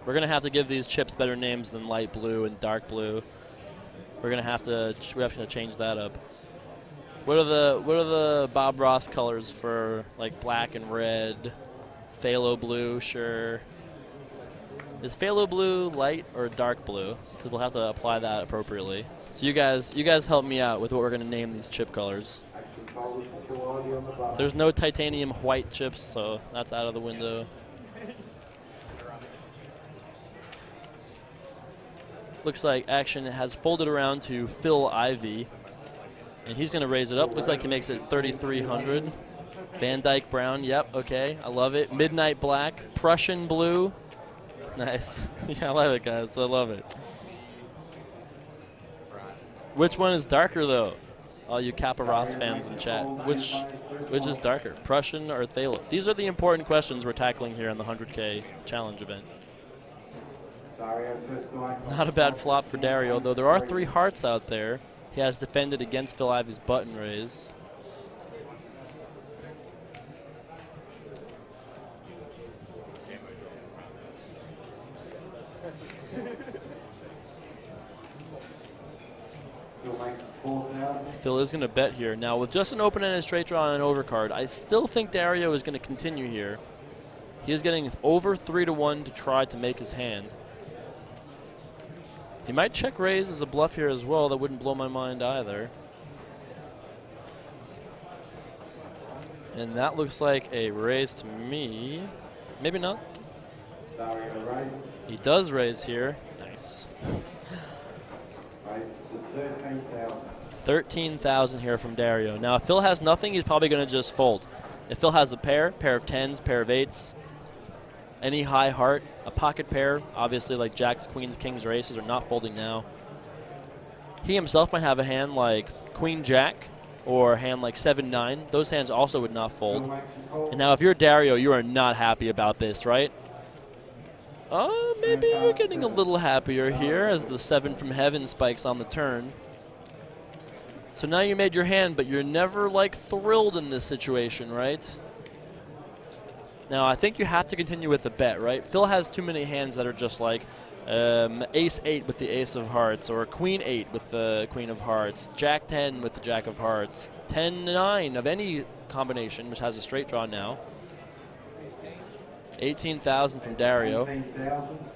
We're going to have to give these chips better names than light blue and dark blue. We're going to have to change that up. What are the Bob Ross colors for like black and red? Phthalo blue, sure. Is phthalo blue light or dark blue? Because we'll have to apply that appropriately. So you guys help me out with what we're going to name these chip colors. There's no titanium white chips, so that's out of the window. Looks like action has folded around to Phil Ivey, and he's going to raise it up. Looks like he makes it 3,300. Van Dyke Brown, yep, okay, I love it. Midnight Black, Prussian Blue. Nice. Yeah, I love it, guys. I love it. Which one is darker, though? All you Kappa Ross fans in chat. Which is darker, Prussian or Phthalo? These are the important questions we're tackling here on the 100K challenge event. Not a bad flop for Dario, though there are 3 hearts out there. He has defended against Phil Ivey's button raise. Phil is going to bet here. Now, with just an open-ended straight draw and an overcard, I still think Dario is going to continue here. He is getting over 3-1 to try to make his hand. He might check raise as a bluff here as well. That wouldn't blow my mind either. And that looks like a raise to me. Maybe not. He does raise here. Nice. 13,000 here from Dario. Now, if Phil has nothing, he's probably going to just fold. If Phil has a pair of tens, pair of eights, any high heart, a pocket pair, obviously like jacks, queens, kings, or aces are not folding now. He himself might have a hand like queen, jack, or a hand like 7-9. Those hands also would not fold. And now if you're Dario, you are not happy about this, right? Maybe you're getting a little happier here as the 7 from heaven spikes on the turn. So now you made your hand, but you're never like thrilled in this situation, right? Now I think you have to continue with the bet, right? Phil has too many hands that are just like ace-8 with the ace of hearts, or queen-8 with the queen of hearts, jack-10 with the jack of hearts, 10-9 of any combination, which has a straight draw now. 18,000 from Dario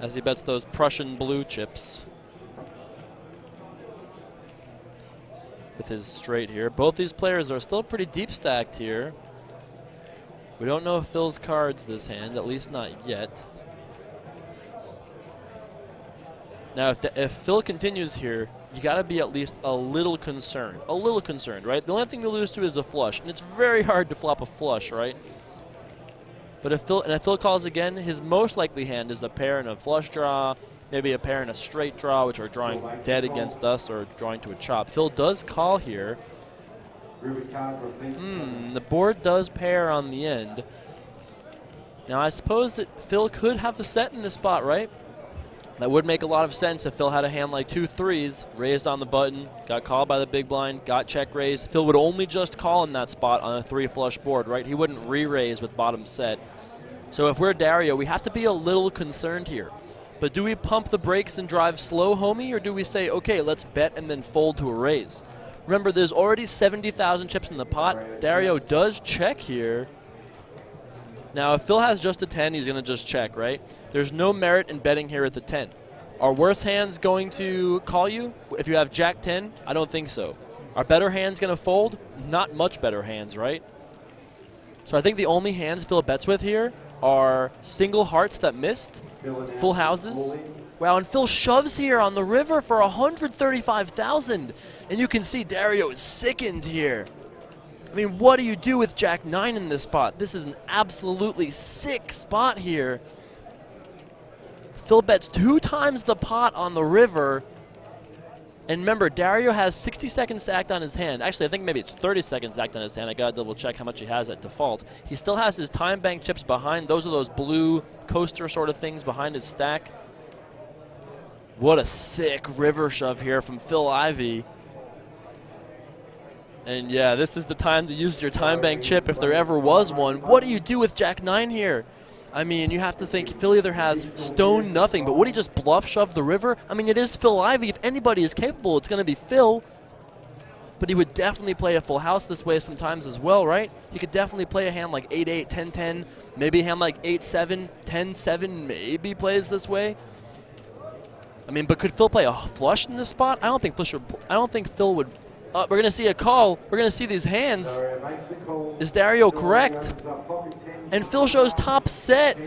as he bets those Prussian blue chips with his straight here. Both these players are still pretty deep stacked here. We don't know if Phil's cards this hand, at least not yet. Now, if Phil continues here, you got to be at least a little concerned, right? The only thing you lose to is a flush, and it's very hard to flop a flush, right? But if Phil calls again, his most likely hand is a pair and a flush draw, maybe a pair and a straight draw, which are drawing dead against us or drawing to a chop. Phil does call here. The board does pair on the end. Now, I suppose that Phil could have a set in this spot, right? That would make a lot of sense if Phil had a hand like 2 3s, raised on the button, got called by the big blind, got check raised. Phil would only just call in that spot on a 3 flush board, right? He wouldn't re-raise with bottom set. So if we're Dario, we have to be a little concerned here. But do we pump the brakes and drive slow, homie, or do we say, okay, let's bet and then fold to a raise? Remember, there's already 70,000 chips in the pot. Dario does check here. Now, if Phil has just a 10, he's going to just check, right? There's no merit in betting here at the 10. Are worse hands going to call you? If you have jack 10, I don't think so. Are better hands going to fold? Not much better hands, right? So I think the only hands Phil bets with here are single hearts that missed, full houses. Wow, and Phil shoves here on the river for 135,000. And you can see Dario is sickened here. I mean, what do you do with jack 9 in this spot? This is an absolutely sick spot here. Phil bets 2 times the pot on the river. And remember, Dario has 60 seconds stacked on his hand. Actually, I think maybe it's 30 seconds stacked on his hand. I gotta double check how much he has at default. He still has his time bank chips behind. Those are those blue coaster sort of things behind his stack. What a sick river shove here from Phil Ivey. And yeah, this is the time to use your time bank chip if there ever was one. What do you do with jack 9 here? I mean, you have to think Phil either has stone nothing, but would he just bluff shove the river? I mean, it is Phil Ivey. If anybody is capable, it's going to be Phil. But he would definitely play a full house this way sometimes as well, right? He could definitely play a hand like 8-8, 10-10, maybe a hand like 8-7, 10-7, maybe plays this way. I mean, but could Phil play a flush in this spot? I don't think Phil would. We're going to see a call. We're going to see these hands. Is Dario correct? And Phil shows top set.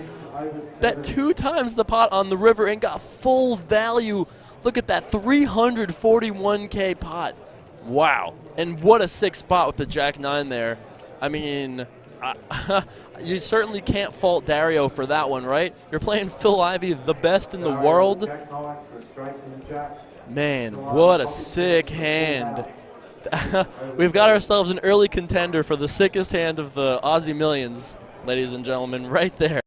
Bet 2 times the pot on the river and got full value. Look at that 341K pot. Wow. And what a sick spot with the Jack-9 there. I mean, you certainly can't fault Dario for that one, right? You're playing Phil Ivey, the best in the world. Man, what a sick hand. We've got ourselves an early contender for the sickest hand of the Aussie Millions, ladies and gentlemen, right there.